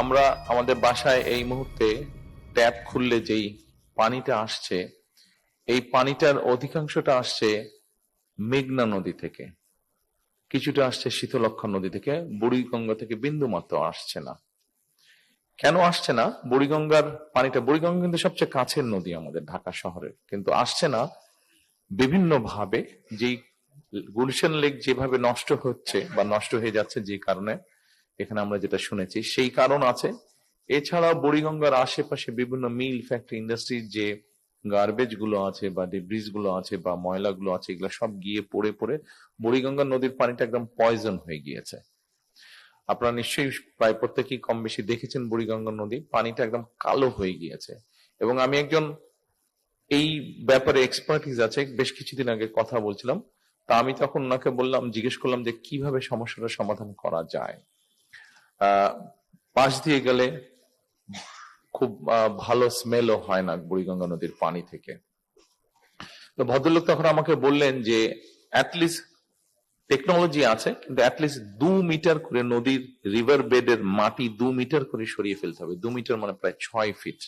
আমরা আমাদের বাসায় এই মুহূর্তে ট্যাপ খুললে যেই পানিটা আসছে, এই পানিটার অধিকাংশটা আসছে মেঘনা নদী থেকে, কিছুটা আসছে শীতলক্ষ্যা নদী থেকে, বুড়িগঙ্গা থেকে বিন্দু মাত্র আসছে না। কেন আসছে না? বুড়িগঙ্গার পানিটা, বুড়িগঙ্গা কিন্তু সবচেয়ে কাছের নদী আমাদের ঢাকা শহরের, কিন্তু আসছে না বিভিন্ন ভাবে। যেই গুলশান লেক যেভাবে নষ্ট হচ্ছে বা নষ্ট হয়ে যাচ্ছে, যে কারণে এখানে আমরা যেটা শুনেছি সেই কারণ আছে। এছাড়াও বুড়িগঙ্গার আশেপাশে বিভিন্ন মিল, ফ্যাক্টরি, ইন্ডাস্ট্রির যে গার্বেজ গুলো আছে বা ডিব্রিজ গুলো আছে বা ময়লাগুলো আছে, এগুলো সব গিয়ে পড়ে পড়ে বুড়িগঙ্গা নদীর পানিটা একদম পয়জন হয়ে গিয়েছে। আপনারা নিশ্চয়ই প্রায় প্রত্যেকেই কম বেশি দেখেছেন বুড়িগঙ্গা নদী, পানিটা একদম কালো হয়ে গিয়েছে। এবং আমি একজন এই ব্যাপারে এক্সপার্টিস আছে, বেশ কিছুদিন আগে কথা বলছিলাম, তা আমি তখন ওনাকে বললাম, জিজ্ঞেস করলাম যে কিভাবে সমস্যাটার সমাধান করা যায়। পাশ দিয়ে গেলে খুব ভালো স্মেলও হয় না বুড়িগঙ্গা নদীর পানি থেকে। তো ভদ্রলোক তখন আমাকে বললেন যে অ্যাটলিস্ট টেকনোলজি আছে, কিন্তু অ্যাটলিস্ট 2 মিটার করে নদীর রিভার বেডের মাটি 2 মিটার করে সরিয়ে ফেলতে হবে। 2 মিটার মানে প্রায় 6 feet.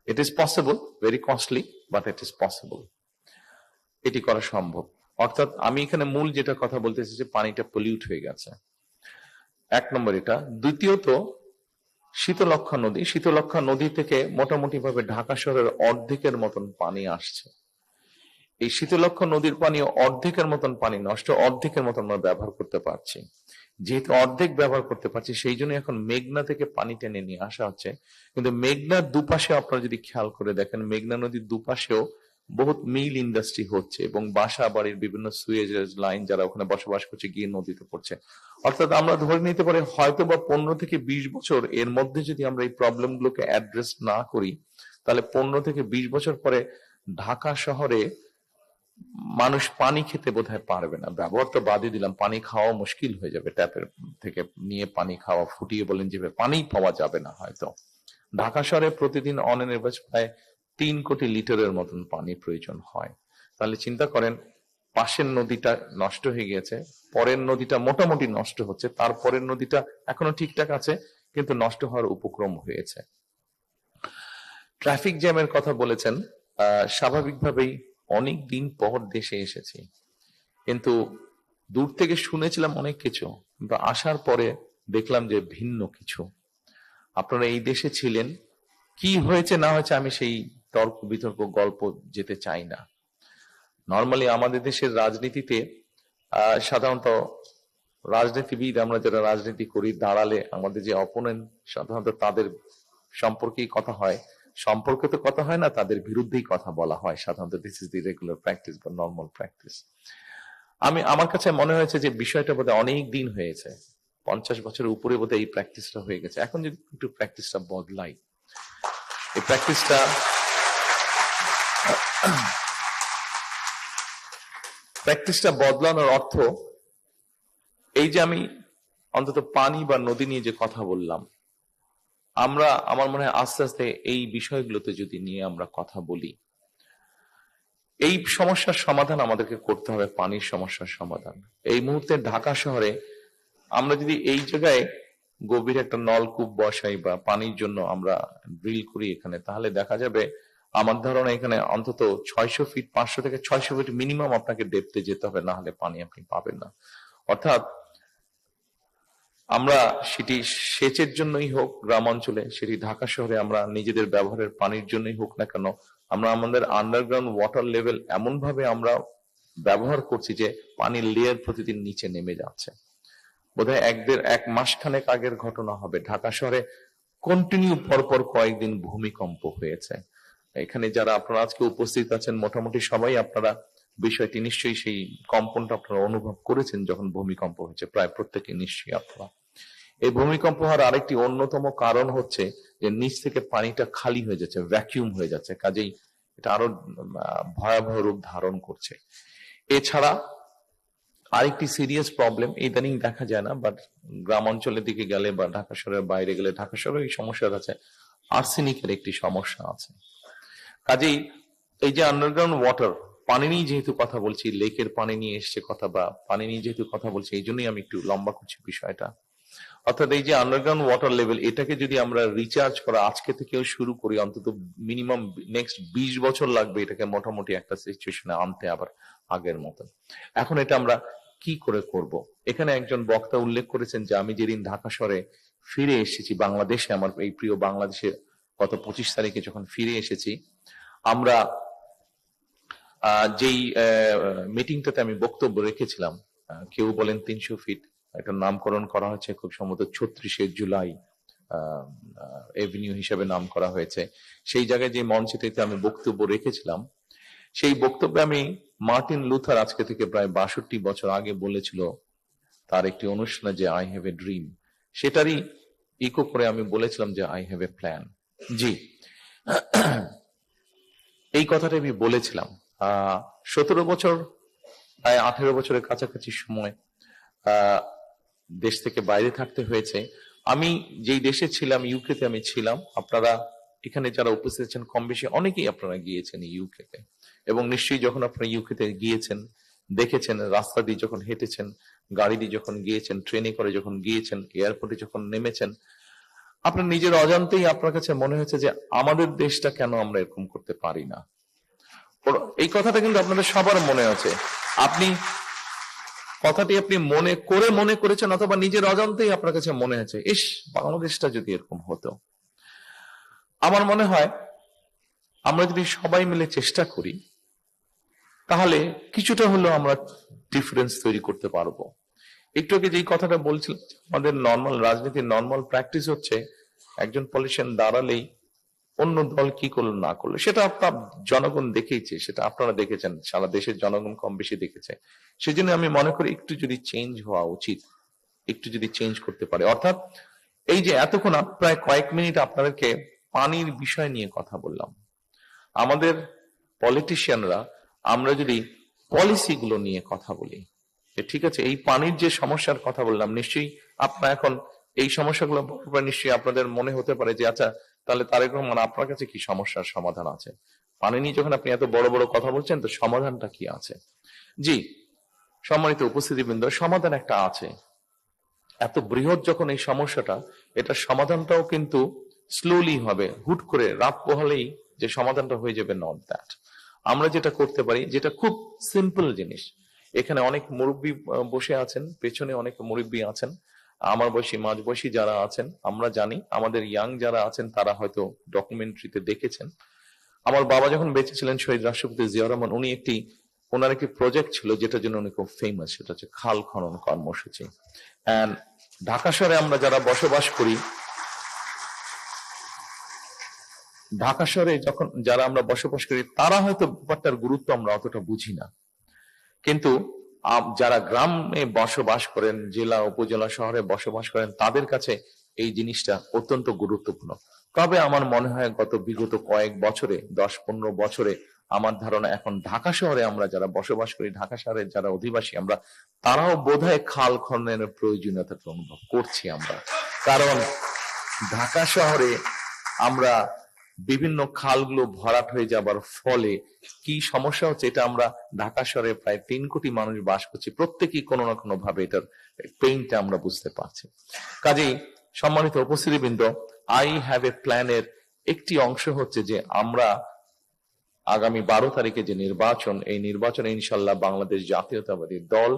It is possible, very costly, but it is possible. এটি করা সম্ভব। অর্থাৎ আমি এখানে মূল যেটা কথা বলতেছি যে পানিটা পলিউট হয়ে গেছে, এক নম্বর এটা। দ্বিতীয়ত, শীতলক্ষ্যা নদী থেকে মোটামুটি ভাবে ঢাকা শহরের অর্ধেকের মতন পানি আসছে। এই শীতলক্ষ্যা নদীর পানি অর্ধেকের মতন পানি নষ্ট, অর্ধেকের মতন আমরা ব্যবহার করতে পারছি। যেহেতু অর্ধেক ব্যবহার করতে পারছি, সেই জন্য এখন মেঘনা থেকে পানি টেনে নিয়ে আসা হচ্ছে। কিন্তু মেঘনার দুপাশে আপনারা যদি খেয়াল করে দেখেন, মেঘনা নদীর দুপাশেও বহুত মিল ইন্ডাস্ট্রি হচ্ছে এবং বাসা বাড়ির বিভিন্ন সুয়েজ লাইন, যারা ওখানে বসবাস করছে, গিয়ে নদীতে পড়ছে। অর্থাৎ আমরা ধরে নিতে পারি হয়তো বা 15 থেকে 20 বছর এর মধ্যে যদি আমরা এই প্রবলেম গুলোকে অ্যাড্রেস না করি, তাহলে 15 থেকে 20 বছর পরে ঢাকা শহরে মানুষ পানি খেতে বোধহয় পারবে না। ব্যবহার তো বাদই দিলাম, পানি খাওয়া মুশকিল হয়ে যাবে। ট্যাপের থেকে নিয়ে পানি খাওয়া, ফুটিয়ে বলেন যে পানি পাওয়া যাবে না হয়তো। ঢাকা শহরে প্রতিদিন অন এন এভারেজ প্রায় 3 কোটি লিটারের মতন পানি প্রয়োজন হয়। তাহলে চিন্তা করেন, পাশের নদীটা নষ্ট হয়ে গিয়েছে, পরের নদীটা মোটামুটি নষ্ট হচ্ছে, তারপরের নদীটা এখনো ঠিকঠাক আছে কিন্তু নষ্ট হওয়ার উপক্রম হয়েছে। ট্রাফিক জ্যামের কথা বলেছেন। স্বাভাবিকভাবেই অনেক দিন পর দেশে এসেছি, কিন্তু দূর থেকে শুনেছিলাম অনেক কিছু, কিন্তু আসার পরে দেখলাম যে ভিন্ন কিছু। আপনারা এই দেশে ছিলেন, কি হয়েছে না হয়েছে আমি সেই তর্ক বিতর্ক গল্প যেতে চাই না। নর্মালি আমাদের দেশের রাজনীতিতে সাধারণত রাজনীতিবিদ, আমরা যারা রাজনীতি করি, দাঁড়ালে আমাদের যে অপোনেন্ট, সাধারণত তাদের সম্পর্কেই কথা হয়। সম্পর্কে তো কথা হয় না, তাদের বিরুদ্ধেই কথা বলা হয় সাধারণত। This is the regular practice বা নর্মাল প্র্যাকটিস। আমার কাছে মনে হয়েছে যে বিষয়টা বোধহয় অনেক দিন হয়েছে, 50 বছরের উপরে বোধহয় এই প্র্যাকটিসটা হয়ে গেছে। এখন যদি একটু প্র্যাকটিসটা বদলাই, এই প্র্যাকটিসটা বদলানোর অর্থ এই যে আমি অন্তত পানি বা নদী নিয়ে যে কথা বললাম, আমার মনে হয় আস্তে আস্তে এই বিষয়গুলোতে যদি নিয়ে আমরা কথা বলি, এই সমস্যার সমাধান আমাদেরকে করতে হবে, পানির সমস্যার সমাধান। এই মুহূর্তে ঢাকা শহরে আমরা যদি এই জায়গায় গভীর একটা নলকূপ বসাই বা পানির জন্য আমরা ড্রিল করি এখানে, তাহলে দেখা যাবে আমার ধারণা এখানে অন্তত 600 ফিট, 500 থেকে 600 ফিট মিনিমাম আপনাকে ডেপথে যেতে হবে, না হলে পানি আপনি পাবেন না। অর্থাৎ আমরা সেটি সেচের জন্যই হোক গ্রাম অঞ্চলে, সেটি ঢাকা শহরে আমরা নিজেদের ব্যবহারের পানির জন্যই হোক না কেন, আমরা আমাদের আন্ডারগ্রাউন্ড ওয়াটার লেভেল এমন ভাবে আমরা ব্যবহার করছি যে পানির লেয়ার প্রতিদিন নিচে নেমে যাচ্ছে। বোধহয় এক মাস খানেক আগের ঘটনা হবে, ঢাকা শহরে কন্টিনিউ পরপর কয়েকদিন ভূমিকম্প হয়েছে। এখানে যারা আপনারা আজকে উপস্থিত আছেন, মোটামুটি সবাই আপনারা বিষয়টি নিশ্চয়ই, সেই কম্পনটা আপনারা অনুভব করেছেন যখন ভূমিকম্প হয়েছে, প্রায় প্রত্যেকে নিশ্চয়ই আপনারা। এই ভূমিকম্প হওয়ার আরেকটি অন্যতম কারণ হচ্ছে যে নিচ থেকে পানিটা খালি হয়ে যাচ্ছে, ভ্যাকিউম হয়ে যাচ্ছে, কাজেই এটা আরো ভয়াবহ রূপ ধারণ করছে। এছাড়া আরেকটি সিরিয়াস প্রবলেম ইদানিং দেখা যায় না, বাট গ্রাম অঞ্চলের দিকে গেলে বা ঢাকা শহরের বাইরে গেলে, ঢাকা শহরে এই সমস্যা আছে, আর্সেনিকের একটি সমস্যা আছে। কাজেই এই যে আন্ডারগ্রাউন্ড ওয়াটার, পানি নিয়ে যেহেতু কথা বলছি, লেকের পানি নিয়ে এসছে কথা বা পানি নিয়ে যেহেতু কথা বলছি, এই জন্যই আমি একটু লম্বা করছি বিষয়টা। অর্থাৎ এই যে আন্ডারগ্রাউন্ড ওয়াটার লেভেল, এটাকে যদি আমরা রিচার্জ করা আজকে থেকেও শুরু করি, অন্তত মিনিমাম নেক্সট 20 বছর লাগবে এটাকে মোটামুটি একটা সিচুয়েশনে আনতে আবার আগের মতন। এখন এটা আমরা কি করে করব? এখানে একজন বক্তা উল্লেখ করেছেন যে আমি যেদিন ঢাকা শহরে ফিরে এসেছি বাংলাদেশে, আমার এই প্রিয় বাংলাদেশে গত 25 তারিখে যখন ফিরে এসেছি, আমরা যেই মিটিংটাতে আমি বক্তব্য রেখেছিলাম, কেউ বলেন 300 ফিট, একটা নামকরণ করা হয়েছে খুব সম্ভবত 36শে জুলাই এভিনিউ হিসেবে নাম করা হয়েছে। সেই জায়গায় যে মঞ্চটিতে আমি বক্তব্য রেখেছিলাম, সেই বক্তব্যে আমি মার্টিন লুথার আজকে থেকে প্রায় 62 বছর আগে বলেছিল তার একটি অনুষ্ঠানে যে আই হ্যাভ এ ড্রিম, সেটারই ইকো করে আমি বলেছিলাম যে আই হ্যাভ এ প্ল্যান। জি, এই কথাটা আমি বলেছিলাম 17 বছর, প্রায় 18 বছরের কাছাকাছি সময় দেশ থেকে বাইরে থাকতে হয়েছে। আমি যেই দেশে ছিলাম, ইউকেতে আমি ছিলাম। আপনারা এখানে যারা উপস্থিত আছেন কম বেশি অনেকেই আপনারা গিয়েছেন ইউকেতে, এবং নিশ্চয়ই যখন আপনারা ইউকেতে গিয়েছেন, দেখেছেন রাস্তা দিয়ে যখন হেঁটেছেন, গাড়ি দিয়ে যখন গিয়েছেন, ট্রেনে করে যখন গিয়েছেন, এয়ারপোর্টে যখন নেমেছেন, আপনার নিজের অজান্তেই আপনার কাছে মনে হয়েছে যে আমাদের দেশটা কেন আমরা এরকম করতে পারি না। এই কথাটা কিন্তু আপনাদের সবার মনে আছে। আপনি কথাটি আপনি মনে করেছেন, অথবা নিজের অজান্তেই আপনার কাছে মনে হয়েছে ইস, বাংলাদেশটা যদি এরকম হতো। আমার মনে হয় আমরা যদি সবাই মিলে চেষ্টা করি, তাহলে কিছুটা হলেও আমরা ডিফারেন্স তৈরি করতে পারবো। একটু আগে যেই কথাটা বলছিলাম, আমাদের নর্মাল রাজনীতির নর্মাল প্র্যাকটিস হচ্ছে একজন পলিটিশিয়ান দাঁড়ালেই অন্য দল কি করলো না করলো সেটা আপনার জনগণ দেখেইছে, সেটা আপনারা দেখেছেন, সারা দেশের জনগণ কম বেশি দেখেছে। সেজন্য আমি মনে করি একটু যদি চেঞ্জ হওয়া উচিত, একটু যদি চেঞ্জ করতে পারে। অর্থাৎ এই যে এতক্ষণ প্রায় কয়েক মিনিট আপনাদেরকে পানির বিষয় নিয়ে কথা বললাম, আমাদের পলিটিশিয়ানরা আমরা যদি পলিসি গুলো নিয়ে কথা বলি, ঠিক আছে, এই পানির যে সমস্যার কথা বললাম, নিশ্চয়ই আপনার এখন এই সমস্যাগুলো নিশ্চয়ই আপনাদের মনে হতে পারে যে আচ্ছা, তাহলে তারেক রহমান আপনার কাছে কি সমস্যার সমাধান আছে? পানি নিয়ে যখন আপনি এত বড় বড় কথা বলছেন, তো সমাধানটা কি আছে? জি, সম্মানিত উপস্থিতিবৃন্দ, সমাধান একটা আছে। এত বৃহৎ যখন এই সমস্যাটা, এটার সমাধানটাও কিন্তু স্লোলি হবে, হুট করে রাত পোহালেই যে সমাধানটা হয়ে যাবে, নট দ্যাট। আমরা যেটা করতে পারি, যেটা খুব সিম্পল জিনিস, এখানে অনেক মুরব্বী বসে আছেন, পেছনে অনেক মুরব্বী আছেন, আমার বয়সী মাঝ বয়সী যারা আছেন, আমরা জানি, আমাদের ইয়াং যারা আছেন তারা হয়তো ডকুমেন্টারিতে দেখেছেন। আমার বাবা যখন বেঁচে ছিলেন, শহীদ রাষ্ট্রপতি জিয়াউর রহমান, ওনার একটি প্রজেক্ট ছিল যেটার জন্য উনি খুব ফেমাস, সেটা হচ্ছে খাল খনন কর্মসূচি। এন্ড ঢাকা শহরে আমরা যারা বসবাস করি, ঢাকা শহরে যখন যারা আমরা বসবাস করি, তারা হয়তো ব্যাপারটার গুরুত্ব আমরা অতটা বুঝি না, কিন্তু যারা গ্রামে বসবাস করেন, জেলা উপজেলা শহরে বসবাস করেন, তাদের কাছে এই জিনিসটা অত্যন্ত গুরুত্বপূর্ণ। তবে আমার মনে হয় বিগত কয়েক বছরে, 10-15 বছরে, আমার ধারণা এখন ঢাকা শহরে আমরা যারা বসবাস করি, ঢাকা শহরের যারা অধিবাসী আমরা, তারাও বোধহয় খাল খননের প্রয়োজনীয়তাটা অনুভব করছি আমরা। কারণ ঢাকা শহরে আমরা বিভিন্ন খালগুলো ভরাট হয়ে যাবার ফলে কি সমস্যা হচ্ছে, এটা আমরা ঢাকা শহরে প্রায় 3 কোটি মানুষ বাস করছি, প্রত্যেকেই কোনো না কোনো ভাবে এটার পেইনটা আমরা বুঝতে পারছি। কাজেই সম্মানিত উপস্থিতিবৃন্দ, আই হ্যাভ এ প্ল্যানের একটি অংশ হচ্ছে যে আমরা আগামী 12 তারিখে যে নির্বাচন, এই নির্বাচনে ইনশাল্লাহ বাংলাদেশ জাতীয়তাবাদী দল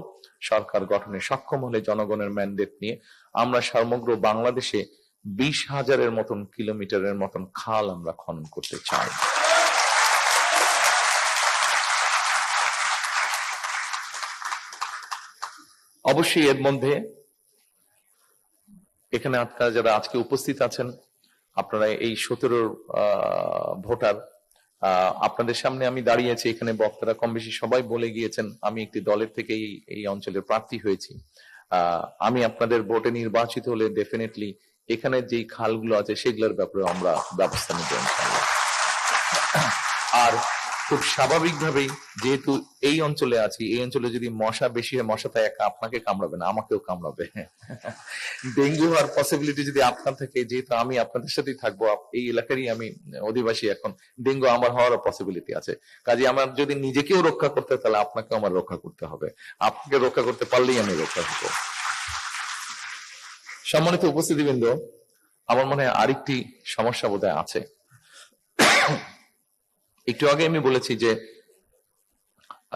সরকার গঠনে সক্ষম হলে, জনগণের ম্যান্ডেট নিয়ে আমরা সমগ্র বাংলাদেশে 20,000-এর মতন কিলোমিটারের মতন খাল আমরা খনন করতে চাই। অবশ্যই এর মধ্যে এখানে আপনারা যারা আজকে উপস্থিত আছেন, আপনারা এই 17 ভোটার, আপনাদের সামনে আমি দাঁড়িয়েছি, এখানে বক্তারা কম বেশি সবাই বলে গিয়েছেন আমি একটি দলের থেকে এই অঞ্চলের প্রার্থী হয়েছি। আমি আপনাদের ভোটে নির্বাচিত হলে ডেফিনেটলি এখানে যে খালগুলো আছে সেগুলোর ব্যাপারে আমরা ব্যবস্থা নেব ইনশাআল্লাহ। আর খুব স্বাভাবিকভাবেই, যেহেতু এই অঞ্চলে আছি, এই অঞ্চলে যদি মশা বেশি হয়, মশা তাই একা আপনাকে কামড়াবে না, আমাকেও কামড়াবে। ডেঙ্গু হওয়ার পসিবিলিটি যদি আপনার থাকে, যেহেতু আমি আপনাদের সাথেই থাকবো, এই এলাকারই আমি অধিবাসী, এখন ডেঙ্গু আমার হওয়ারও পসিবিলিটি আছে। কাজে আমার যদি নিজেকেও রক্ষা করতে হয়, তাহলে আপনাকেও আমার রক্ষা করতে হবে। আপনাকে রক্ষা করতে পারলেই আমি রক্ষা হবো। সম্মানিত উপস্থিতিবৃন্দ, আমার মনে হয় আরেকটি সমস্যা বোধহয় আছে। একটু আগে আমি বলেছি যে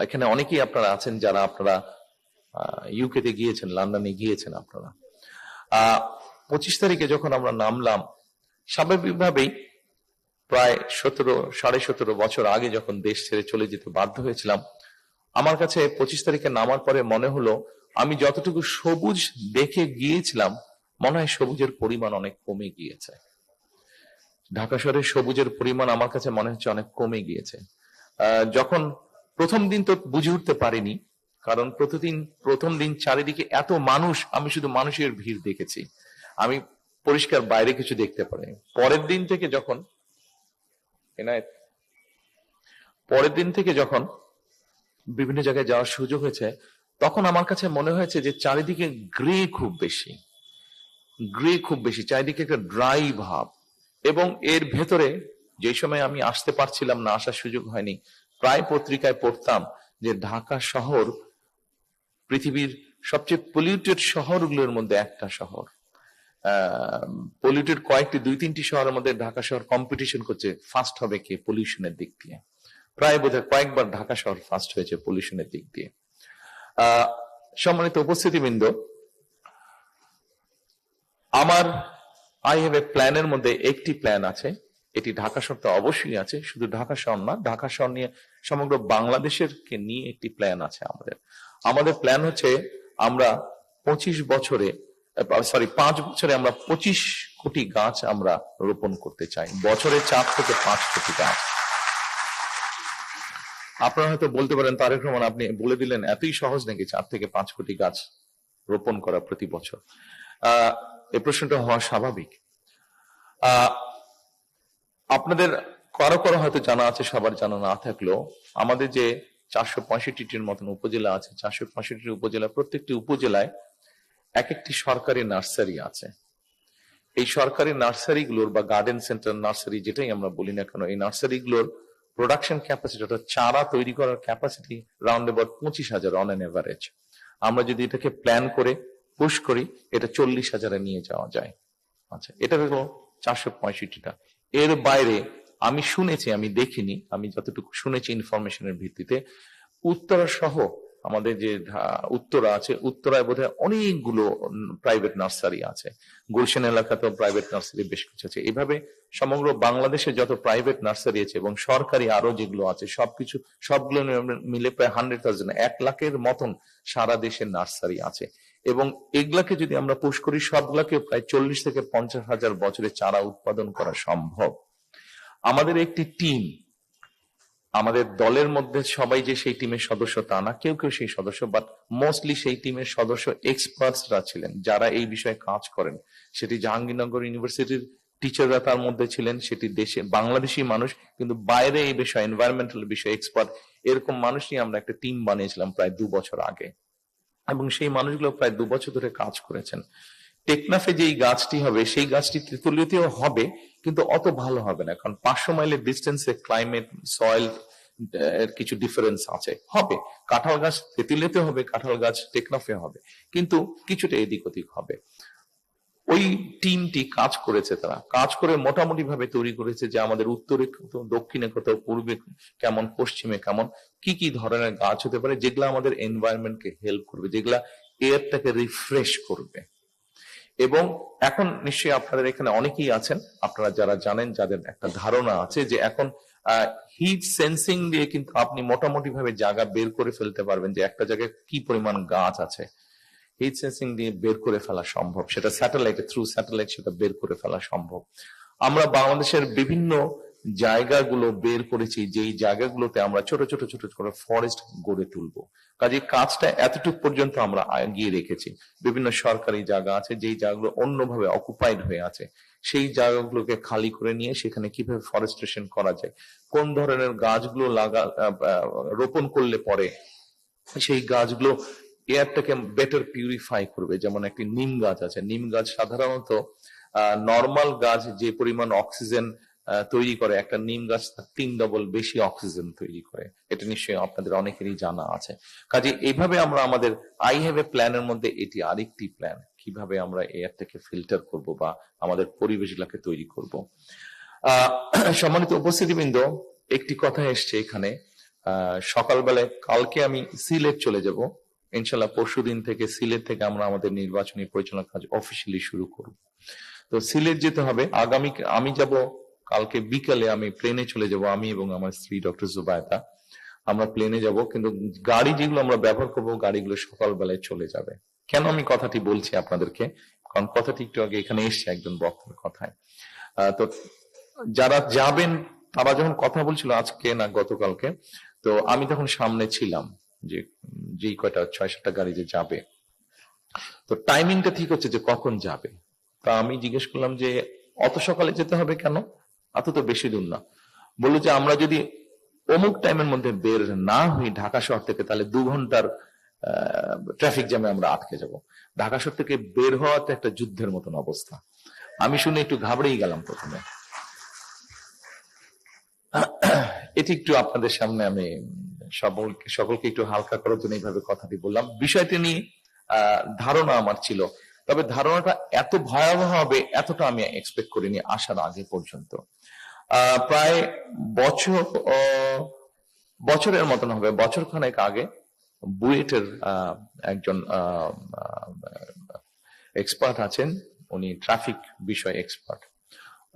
এখানে অনেকেই আপনারা আছেন যারা আপনারা ইউকে তে গিয়েছেন, লন্ডনে গিয়েছেন। আপনারা 25 তারিখে যখন আমরা নামলাম, স্বাভাবিকভাবেই প্রায় 17.5 বছর আগে যখন দেশ ছেড়ে চলে যেতে বাধ্য হয়েছিলাম, আমার কাছে 25 তারিখে নামার পরে মনে হলো আমি যতটুকু সবুজ দেখে গিয়েছিলাম, মনে হয় সবুজের পরিমাণ অনেক কমে গিয়েছে। ঢাকা শহরের সবুজের পরিমাণ আমার কাছে মনে হচ্ছে অনেক কমে গিয়েছে। যখন প্রথম দিন তো বুঝে উঠতে পারিনি, কারণ প্রথম দিন চারিদিকে এত মানুষ, আমি শুধু মানুষের ভিড় দেখেছি, আমি পরিষ্কার বাইরে কিছু দেখতে পারিনি। পরের দিন থেকে যখন বিভিন্ন জায়গায় যাওয়ার সুযোগ হয়েছে, তখন আমার কাছে মনে হয়েছে যে চারিদিকে গ্রে খুব বেশি, চারিদিকে একটা ড্রাই ভাব। এবং এর ভেতরে যে সময় আমি আসতে পারছিলাম না, আসার সুযোগ হয়নি, প্রায় পত্রিকায় পড়তাম যে ঢাকা শহর পৃথিবীর সবচেয়ে পলিউটেড শহরগুলোর মধ্যে একটা শহর। পলিউটেড কয়েকটি 2-3টি শহরের মধ্যে ঢাকা শহর কম্পিটিশন করছে ফার্স্ট হবে কে পলিউশনের দিক দিয়ে। প্রায় বোধহয় কয়েকবার ঢাকা শহর ফার্স্ট হয়েছে পলিউশনের দিক দিয়ে। সম্মানিত উপস্থিতিবৃন্দ, আমার আই হ্যাভ এ প্ল্যানের মধ্যে একটি প্ল্যান আছে। এটি ঢাকা শহর তো অবশ্যই আছে, শুধু ঢাকা শহর না, ঢাকা শহর নিয়ে সমগ্র বাংলাদেশের কে নিয়ে একটি প্ল্যান আছে আমাদের প্ল্যান হচ্ছে আমরা 5 বছরে আমরা 25 কোটি গাছ আমরা রোপণ করতে চাই, বছরে 4 থেকে 5 কোটি গাছ। আপনারা হয়তো বলতে পারেন, তারেক রহমান আপনি বলে দিলেন, এতই সহজ নাকি 4 থেকে 5 কোটি গাছ রোপণ করা প্রতি বছর? এই প্রশ্নটা হওয়া স্বাভাবিক। আপনাদের কারো হয়তো জানা আছে, সবার জানা না থাকলেও, আমাদের যে 465টির মতন উপজেলা আছে, 465টি উপজেলা, প্রত্যেকটি উপজেলায় এক একটি সরকারি নার্সারি আছে। এই সরকারি নার্সারিগুলোর বা গার্ডেন সেন্টার নার্সারি যেটাই আমরা বলি না কেন, এই নার্সারিগুলোর প্রোডাকশন ক্যাপাসিটি, অর্থাৎ চারা তৈরি করার capacity round about 25,000 on an average. আমরা যদি এটাকে প্ল্যান করে পুশ করি, এটা 40,000-এ নিয়ে যাওয়া যায়। আচ্ছা, এটা হলো 465টা। এর বাইরে আমি শুনেছি, আমি দেখিনি, আমি যতটুকু শুনেছি ইনফরমেশনের ভিত্তিতে, উত্তরা সহ আমাদের যে উত্তরা আছে, উত্তরায় বোধহয় অনেকগুলো প্রাইভেট নার্সারি আছে। গুলশান এলাকাতেও প্রাইভেট নার্সারি বেশ কিছু আছে। এভাবে সমগ্র বাংলাদেশে যত প্রাইভেট নার্সারি আছে এবং সরকারি আরো যেগুলো আছে, সবগুলো মিলে প্রায় 100,000, 1 লাখের মতন সারা দেশে নার্সারি আছে। এবং এগুলাকে যদি আমরা পুশ করি, সবগুলাকে প্রায় 40 থেকে 50,000 বছরে চারা উৎপাদন করা সম্ভব। আমাদের একটি টিম, আমাদের দলের মধ্যে সবাই যে সেই টিমের সদস্য তা না, কেউ কেউ সেই সদস্য, বাট মোস্টলি সেই টিমের সদস্য এক্সপার্টসরা ছিলেন যারা এই বিষয়ে কাজ করেন। সেটি জাহাঙ্গীরনগর ইউনিভার্সিটির টিচাররা তার মধ্যে ছিলেন, সেটি দেশে বাংলাদেশি মানুষ, কিন্তু বাইরে এই বিষয়ে এনভায়রনমেন্টাল বিষয়ে এক্সপার্ট, এরকম মানুষ নিয়ে আমরা একটা টিম বানিয়েছিলাম প্রায় 2 বছর আগে। এবং সেই মানুষগুলো প্রায় 2 বছর ধরে কাজ করেছেন। টেকনাফে যেই গাছটি হবে, সেই গাছটি তেঁতুলিয়াতেও হবে, কিন্তু অত ভালো হবে না, কারণ 500 মাইলের ডিস্টেন্সে ক্লাইমেট, সয়েল এর কিছু ডিফারেন্স আছে। হবে, কাঁঠাল গাছ তেঁতুলিয়াতে হবে, কাঁঠাল গাছ টেকনাফে হবে, কিন্তু কিছুটা এদিক ওদিক হবে। ওই টিমটি কাজ করেছে, তারা কাজ করে মোটামুটি ভাবে তৈরি করেছে যে আমাদের উত্তরে কত, দক্ষিণে কত, পূর্বে কেমন, পশ্চিমে কেমন, কি কি ধরনের গাছ হতে পারে যেগুলা আমাদের এনভায়রনমেন্টকে হেল্প করবে, যেগুলা এয়ারটাকে রিফ্রেশ করবে। এবং এখন নিশ্চয়ই আপনাদের এখানে অনেকেই আছেন, আপনারা যারা জানেন, যাদের একটা ধারণা আছে যে এখন হিট সেন্সিং দিয়ে কিন্তু আপনি মোটামুটি ভাবে জায়গা বের করে ফেলতে পারবেন যে একটা জায়গায় কি পরিমাণ গাছ আছে। হিট সেন্সিং দিয়ে বের করে ফেলা সম্ভব, সেটা স্যাটেলাইট, থ্রু স্যাটেলাইট সেটা বের করে ফেলা সম্ভব। আমরা বাংলাদেশের বিভিন্ন জায়গাগুলো বের করেছি, যেই জায়গাগুলোতে আমরা ছোট ছোট ছোট ছোট ফরেস্ট গড়ে তুলবো। কাজে কাজটা এতটুকু পর্যন্ত আমরা এগিয়ে রেখেছি। বিভিন্ন সরকারি জায়গা আছে যেই জায়গাগুলো অন্যভাবে অকুপাইড হয়ে আছে, সেই জায়গাগুলোকে খালি করে নিয়ে সেখানে কিভাবে ফরেস্টেশন করা যায়, কোন ধরনের গাছগুলো রোপণ করলে পরে সেই গাছগুলো এয়ারটাকে বেটার পিউরিফাই করবে। যেমন একটি নিম গাছ আছে, নিম গাছ সাধারণত নর্মাল গাছ যে পরিমাণ অক্সিজেন তৈরি করে, একটা নিম গাছ 3 ডবল বেশি অক্সিজেন তৈরি করে, এটা নিশ্চয়ই আপনাদের অনেকেরই জানা আছে। কাজে এইভাবে আমরা আমাদের আই হ্যাভ এ প্ল্যানের মধ্যে এটি আরেকটি প্ল্যান। কিভাবে আমরা এয়ার থেকে ফিল্টার করব বা আমাদের পরিবেশগুলোকে তৈরি করব। সম্মানিত উপস্থিতিবৃন্দ, একটি কথা এসছে এখানে, সকালবেলায় কালকে আমি সিলেট চলে যাব, ইনশাল্লাহ পরশুদিন থেকে সিলেট থেকে আমরা আমাদের নির্বাচনী পরিচালনা কাজ অফিসিয়ালি শুরু করব। তো সিলেট যেতে হবে, আমি যাব কালকে বিকালে, আমি প্লেনে চলে যাব, আমি এবং আমার স্ত্রী ডক্টর জুবায়দা, আমরা প্লেনে যাব, কিন্তু গাড়ি যেগুলো আমরা ব্যবহার করবো গাড়িগুলো সকালবেলায় চলে যাবে। কেন আমি কথাটি বলছি আপনাদেরকে, কারণ কথাটি একটু আগে এখানে এসছে একজন বক্তার কথায়। তো যারা যাবেন তারা যখন কথা বলছিল আজকে না গতকালকে, তো আমি তখন সামনে ছিলাম, যে যেই কয়টা 6-7টা গাড়ি যে যাবে, তো টাইমিংটা ঠিক হচ্ছে যে কখন যাবে। তা আমি জিজ্ঞেস করলাম যে অত সকালে যেতে হবে কেন, এত তো বেশি দূর না। বললো যে আমরা যদি অমুক টাইমের মধ্যে বের না হই ঢাকা শহর থেকে, তাহলে 2 ঘন্টার ট্রাফিক জ্যামে আমরা আটকে যাব। ঢাকা শহর থেকে বের হওয়া তো একটা যুদ্ধের মতন অবস্থা। আমি শুনে একটু ঘাবড়েই গেলাম প্রথমে। এটি একটু আপনাদের সামনে আমি সকলকে একটু হালকা করার জন্য এইভাবে কথাটি বললাম। বিষয়টি নিয়ে ধারণা আমার ছিল, তবে ধারণাটা এত ভয়াবহ হবে এতটা আমি এক্সপেক্ট করিনি আসার আগে পর্যন্ত। প্রায় বছরের মতন হবে, বছর খানেক আগে বুয়েটের একজন এক্সপার্ট আছেন, উনি ট্রাফিক বিষয় এক্সপার্ট,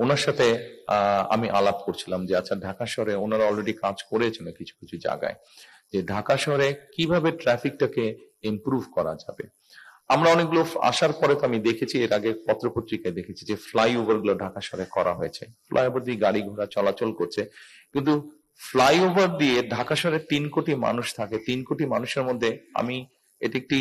ওনার সাথে আমি আলাপ করছিলাম যে আচ্ছা ঢাকা শহরে ওনারা অলরেডি কাজ করেছেন কিছু কিছু জায়গায়, যে ঢাকা শহরে কিভাবে ট্রাফিকটাকে ইমপ্রুভ করা যাবে। আমরা অনেকগুলো আসার পরে তো আমি দেখেছি, এর আগে পত্রপত্রিকায় দেখেছি যে ফ্লাইওভার গুলো ঢাকা শহরে করা হয়েছে, ফ্লাইওভার দিয়ে গাড়ি ঘোড়া চলাচল করছে, কিন্তু ফ্লাইওভার দিয়ে ঢাকা শহরে 3 কোটি মানুষ থাকে, 3 কোটি মানুষের মধ্যে আমি এটি একটি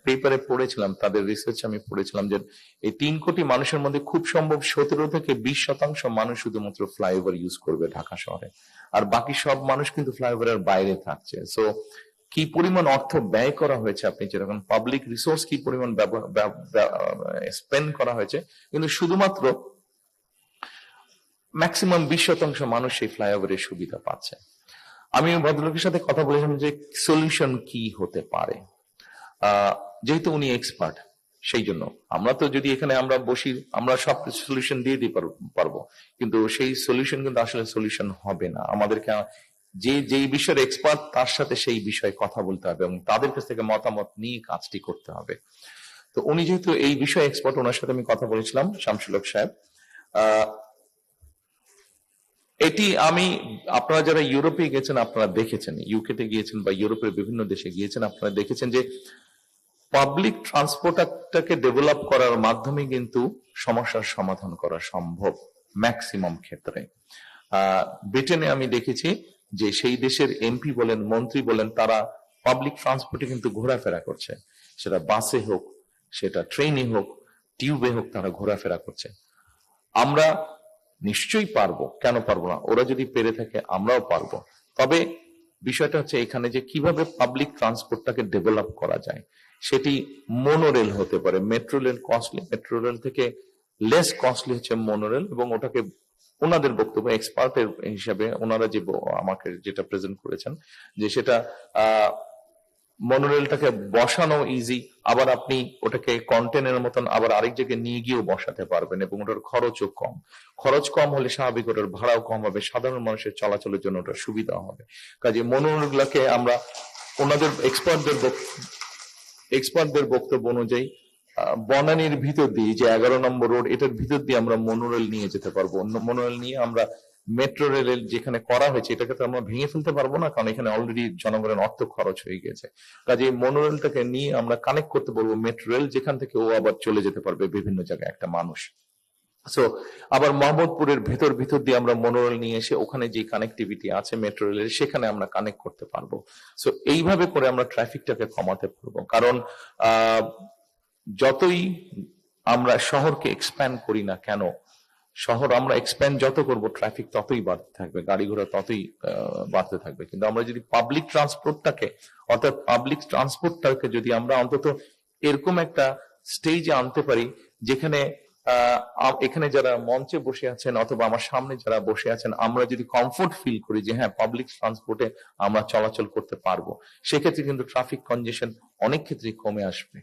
পেপারে পড়েছিলাম, তাদের রিসার্চ আমি পড়েছিলাম যে এই 3 কোটি মানুষের মধ্যে খুব সম্ভব 17 থেকে 20% মানুষ শুধুমাত্র ফ্লাইওভার ইউজ করবে ঢাকা শহরে, আর বাকি সব মানুষ কিন্তু ফ্লাইওভারের বাইরে থাকছে। সো কি পরিমাণ অর্থ ব্যয় করা হয়েছে, আপনি যেরকম পাবলিক রিসোর্স কি পরিমাণ স্পেন্ড করা হয়েছে, কিন্তু শুধুমাত্র ম্যাক্সিমাম 20% মানুষ এই ফ্লাইওভারের সুবিধা পাচ্ছে। আমি ভদ্রলোকের সাথে কথা বলেছিলাম যে সলিউশন কি হতে পারে, যেহেতু উনি এক্সপার্ট, সেই জন্য আমরা তো যদি এখানে আমরা বসি আমরা সব সলিউশন দিয়ে দিতে পারবো, কিন্তু সেই সলিউশন কিন্তু আসলে সলিউশন হবে না। আমাদেরকে যেই বিষয়ের এক্সপার্ট তার সাথে সেই বিষয়ে কথা বলতে হবে এবং তাদের কাছ থেকে মতামত নিয়ে কাজটি করতে হবে। তো উনি যেহেতু এই বিষয়ে এক্সপার্ট, ওনার সাথে আমি কথা বলেছিলাম, শামসুল হক সাহেব। এটি আমি, আপনারা যারা ইউরোপে গেছেন আপনারা দেখেছেন, ইউকেতে গিয়েছেন বা ইউরোপের বিভিন্ন দেশে গিয়েছেন, আপনারা দেখেছেন যে পাবলিক ট্রান্সপোর্টটাকে ডেভেলপ করার মাধ্যমে কিন্তু সমস্যার সমাধান করা সম্ভব ম্যাক্সিমাম ক্ষেত্রে। ব্রিটেনে আমি দেখেছি যে সেই দেশের এমপি বলেন, মন্ত্রী বলেন, তারা পাবলিক ট্রান্সপোর্টে কিন্তু ঘোরাফেরা করছে, সেটা বাসে হোক, সেটা ট্রেনে হোক, টিউবে হোক, তারা ঘোরাফেরা করছে। আমরা নিশ্চয়ই পারবো, কেন পারবো না? ওরা যদি পেরে থাকে আমরাও পারবো। তবে বিষয়টা হচ্ছে এখানে যে কিভাবে পাবলিক ট্রান্সপোর্টটাকে ডেভেলপ করা যায়। সেটি মোনোরেল হতে পারে, metro rail costly, metro rail থেকে লেস কস্টলি হচ্ছে মোনোরেল, এবং ওটাকে ওনাদের বক্তব্য এক্সপার্টের হিসাবে ওনারা যে আমাকে যেটা প্রেজেন্ট করেছেন যে সেটা মনোরেলটাকে বসানো ইজি, আবার আপনি ওটাকে কন্টেনারের মতন আবার আরেক জায়গায় নিয়ে গিয়েও বসাতে পারবেন, এবং ওটার খরচও কম। খরচ কম হলে স্বাভাবিক ওটার ভাড়াও কম হবে, সাধারণ মানুষের চলাচলের জন্য ওটা সুবিধা হবে। কাজে মনোরেলগুলোকে আমরা ওনাদের এক্সপার্টদের বক্তব্য অনুযায়ী বনানীর ভিতর দিয়ে, যে 11 নম্বর রোড, এটার ভিতর দিয়ে আমরা মনোরেল নিয়ে যেতে পারবো। মনোরেল নিয়ে আমরা মেট্রো রেলের যেখানে করা হয়েছে এটাকে তো আমরা ভেঙে ফেলতে পারবো না, কারণ এখানে অলরেডি জনগণের অর্থ খরচ হয়ে গেছে। কাজে মনোরেলটাকে নিয়ে আমরা কানেক্ট করতে পারবো মেট্রো রেল, যেখান থেকে ও আবার চলে যেতে পারবে বিভিন্ন জায়গায় একটা মানুষ। সো আবার মোহাম্মদপুরের ভিতর দিয়ে আমরা মনোরেল নিয়ে এসে ওখানে যে কানেক্টিভিটি আছে মেট্রো রেলের, সেখানে আমরা কানেক্ট করতে পারবো। সো এইভাবে করে আমরা ট্রাফিকটাকে কমাতে পারবো, কারণ যতই আমরা শহরকে এক্সপ্যান্ড করি না কেন, শহর আমরা এক্সপ্যান্ড যত করব ট্রাফিক ততই বাড়তে থাকবে, গাড়ি ঘোড়া ততই বাড়তে থাকবে। কিন্তু আমরা যদি পাবলিক ট্রান্সপোর্টটাকে যদি আমরা অন্তত এরকম একটা স্টেজে আনতে পারি যেখানে এখানে যারা মঞ্চে বসে আছেন অথবা আমার সামনে যারা বসে আছেন, আমরা যদি কমফোর্ট ফিল করি যে হ্যাঁ পাবলিক ট্রান্সপোর্টে আমরা চলাচল করতে পারবো, সেক্ষেত্রে কিন্তু ট্রাফিক কনজেশন অনেক ক্ষেত্রেই কমে আসবে।